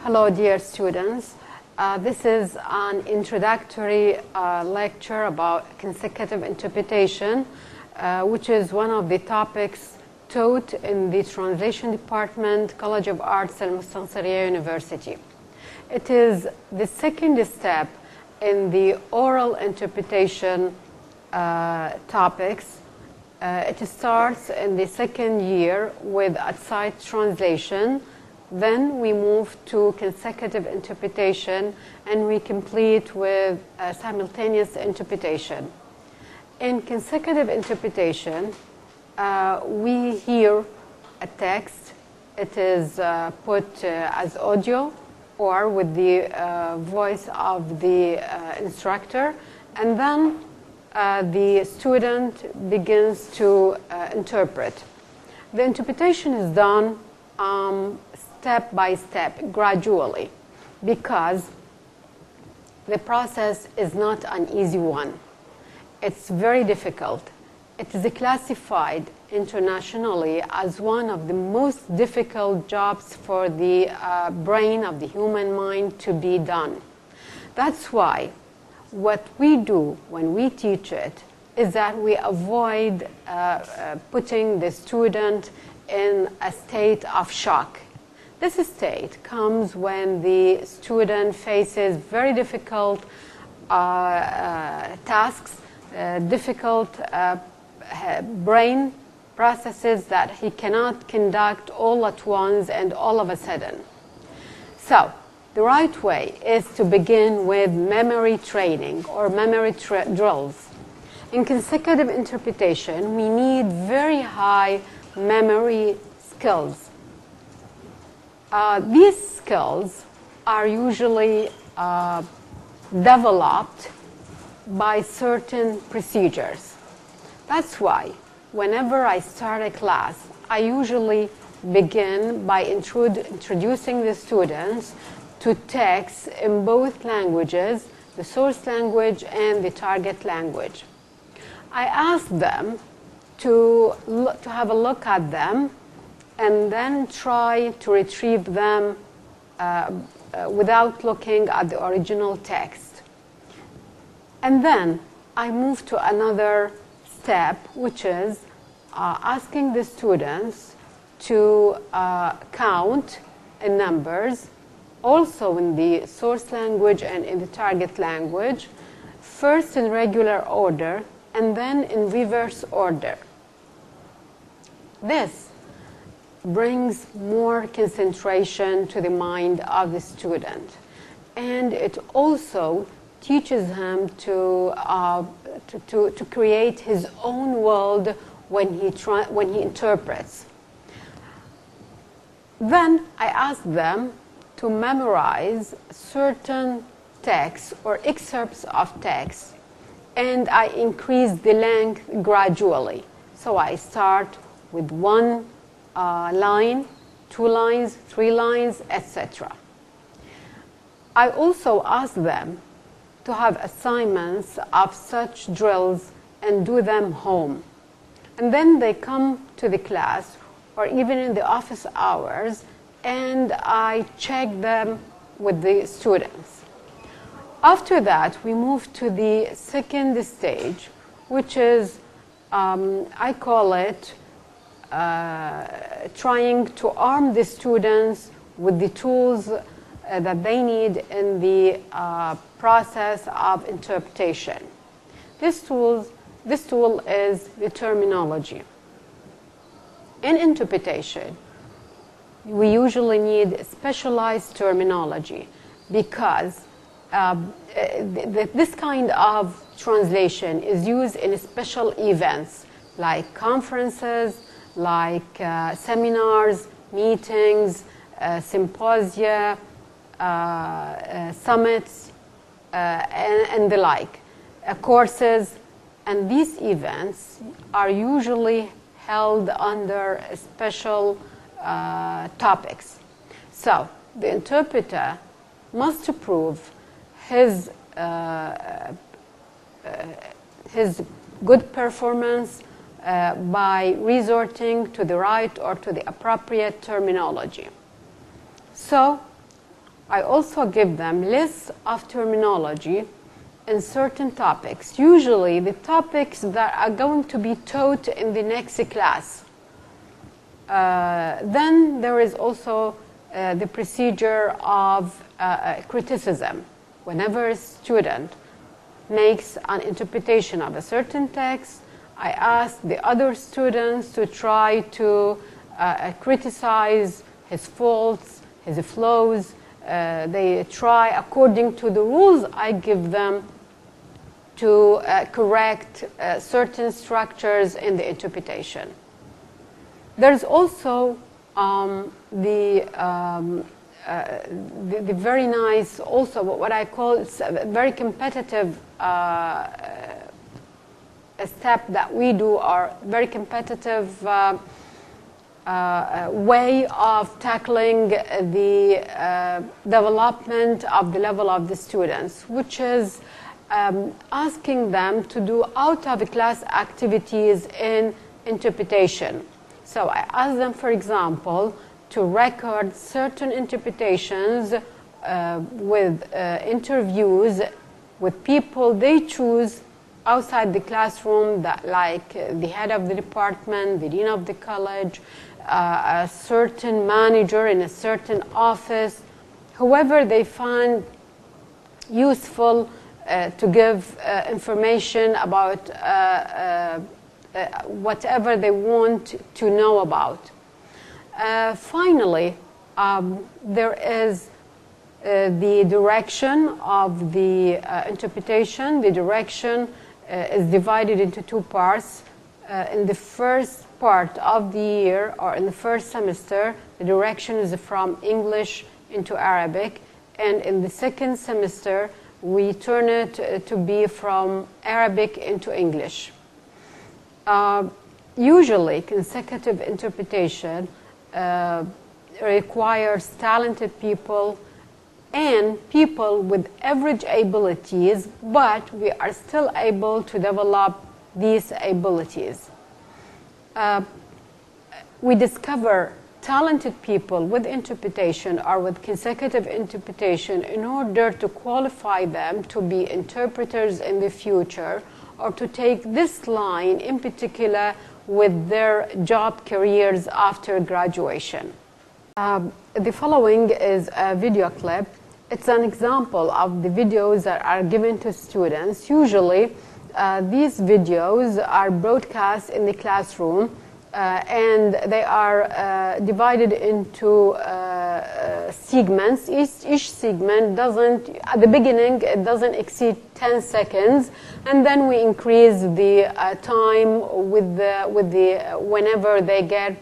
Hello, dear students. This is an introductory lecture about consecutive interpretation, which is one of the topics taught in the Translation Department, College of Arts, Al-Mustansiriya University. It is the second step in the oral interpretation topics. It starts in the second year with outside translation. Then we move to consecutive interpretation, and we complete with simultaneous interpretation. In consecutive interpretation, we hear a text. It is put as audio or with the voice of the instructor, and then the student begins to interpret. The interpretation is done step by step, gradually, because the process is not an easy one. It's very difficult. It is classified internationally as one of the most difficult jobs for the brain of the human mind to be done. That's why what we do when we teach it is that we avoid putting the student in a state of shock. This state comes when the student faces very difficult tasks, difficult brain processes that he cannot conduct all at once and all of a sudden. So, the right way is to begin with memory training or memory drills. In consecutive interpretation, we need very high memory skills. These skills are usually developed by certain procedures. That's why whenever I start a class, I usually begin by introducing the students to texts in both languages, the source language and the target language. I ask them to have a look at them and then try to retrieve them without looking at the original text. And then I move to another step, which is asking the students to count in numbers, also in the source language and in the target language, first in regular order and then in reverse order. This brings more concentration to the mind of the student, and it also teaches him to create his own world when he interprets. Then I ask them to memorize certain texts or excerpts of text, and I increase the length gradually. So I start with one line, 2 lines, 3 lines, etc. I also ask them to have assignments of such drills and do them home. And then they come to the class or even in the office hours, and I check them with the students. After that, we move to the second stage, which is, I call it, trying to arm the students with the tools that they need in the process of interpretation. This tool is the terminology. In interpretation, we usually need specialized terminology because this kind of translation is used in special events like conferences, like seminars, meetings, symposia, summits, and the like, courses. And these events are usually held under special topics. So the interpreter must prove his good performance by resorting to the right or to the appropriate terminology. So I also give them lists of terminology in certain topics, usually the topics that are going to be taught in the next class. Then there is also the procedure of criticism. Whenever a student makes an interpretation of a certain text, I ask the other students to try to criticize his faults, his flaws. They try, according to the rules I give them, to correct certain structures in the interpretation. There's also the very nice, also what I call a very competitive step that we do, or very competitive way of tackling the development of the level of the students, which is asking them to do out-of-class activities in interpretation. So I ask them, for example, to record certain interpretations with interviews with people they choose outside the classroom, that like the head of the department, the dean of the college, a certain manager in a certain office, whoever they find useful to give information about whatever they want to know about. Finally, there is the direction of the interpretation. The direction is divided into two parts. In the first part of the year, or in the first semester, the direction is from English into Arabic, and in the second semester we turn it to be from Arabic into English. Usually consecutive interpretation requires talented people and people with average abilities, but we are still able to develop these abilities. We discover talented people with interpretation or with consecutive interpretation in order to qualify them to be interpreters in the future, or to take this line in particular with their job careers after graduation. The following is a video clip. It's an example of the videos that are given to students. Usually, these videos are broadcast in the classroom, and they are divided into segments. Each segment doesn't, at the beginning, it doesn't exceed 10 seconds, and then we increase the time with the whenever they get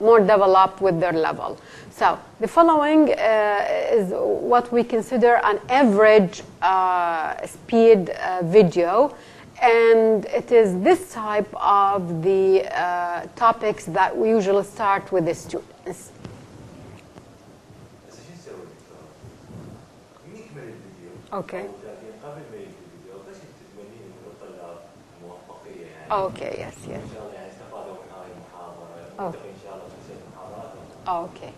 more developed with their level. So the following is what we consider an average speed video, and it is this type of the topics that we usually start with the students. Okay. Okay, yes, yes. Oh. Okay.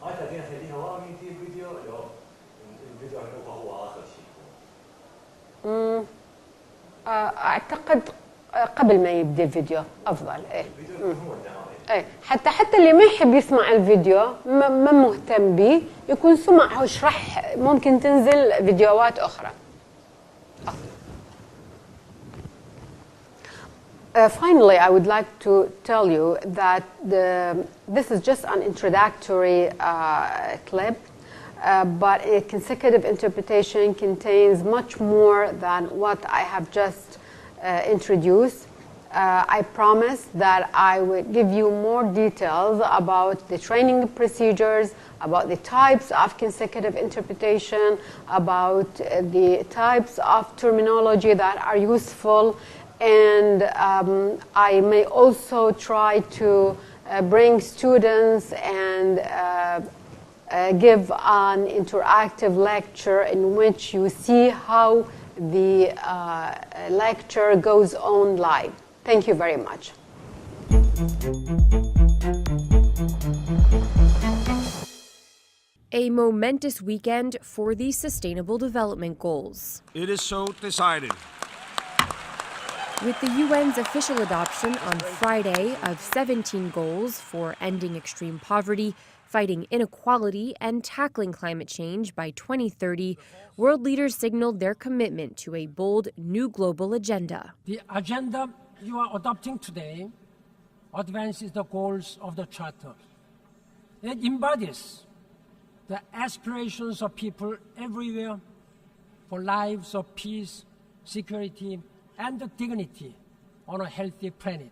أعتقد قبل ما يبدأ الفيديو أفضل. إيه. إيه. حتى اللي ما يحب يسمع الفيديو ما مهتم به يكون سمع وشرح، ممكن تنزل فيديوهات أخرى. Finally, I would like to tell you that this is just an introductory clip, but a consecutive interpretation contains much more than what I have just introduced. I promise that I will give you more details about the training procedures, about the types of consecutive interpretation, about the types of terminology that are useful, and I may also try to bring students and give an interactive lecture in which you see how the lecture goes on live. Thank you very much. a momentous weekend for the Sustainable Development Goals. It is so decided. With the UN's official adoption on Friday of 17 goals for ending extreme poverty, fighting inequality, and tackling climate change by 2030, world leaders signaled their commitment to a bold new global agenda. The agenda you are adopting today advances the goals of the Charter. It embodies the aspirations of people everywhere for lives of peace, security, and dignity on a healthy planet.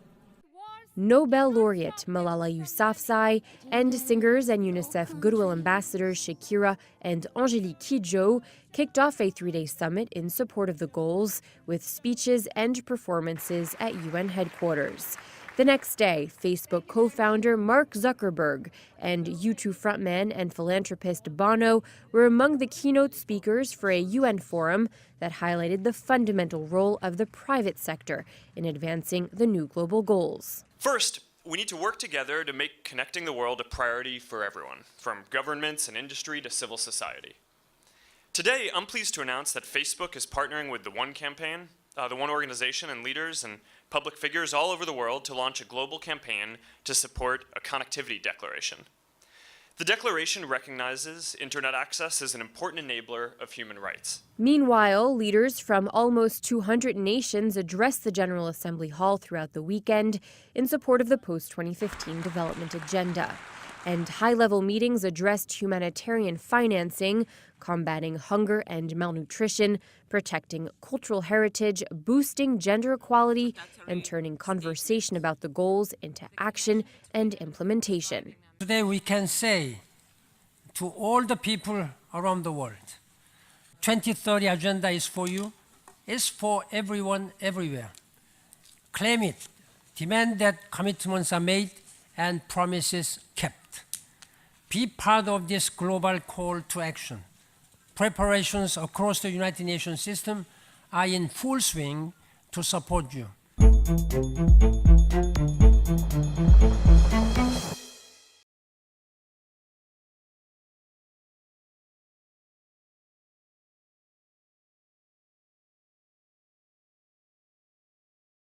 Nobel laureate Malala Yousafzai and singers and UNICEF Goodwill Ambassadors Shakira and Angelique Kidjo kicked off a three-day summit in support of the goals with speeches and performances at UN headquarters. The next day, Facebook co-founder Mark Zuckerberg and U2 frontman and philanthropist Bono were among the keynote speakers for a UN forum that highlighted the fundamental role of the private sector in advancing the new global goals. First, we need to work together to make connecting the world a priority for everyone, from governments and industry to civil society. Today, I'm pleased to announce that Facebook is partnering with the One campaign, the One organization, and leaders and public figures all over the world to launch a global campaign to support a connectivity declaration. The declaration recognizes internet access as an important enabler of human rights. Meanwhile, leaders from almost 200 nations addressed the General Assembly Hall throughout the weekend in support of the post-2015 development agenda. And high-level meetings addressed humanitarian financing, combating hunger and malnutrition, protecting cultural heritage, boosting gender equality, and turning conversation about the goals into action and implementation. Today we can say to all the people around the world, 2030 agenda is for you, it's for everyone everywhere. Claim it, demand that commitments are made and promises kept. Be part of this global call to action. Preparations across the United Nations system are in full swing to support you.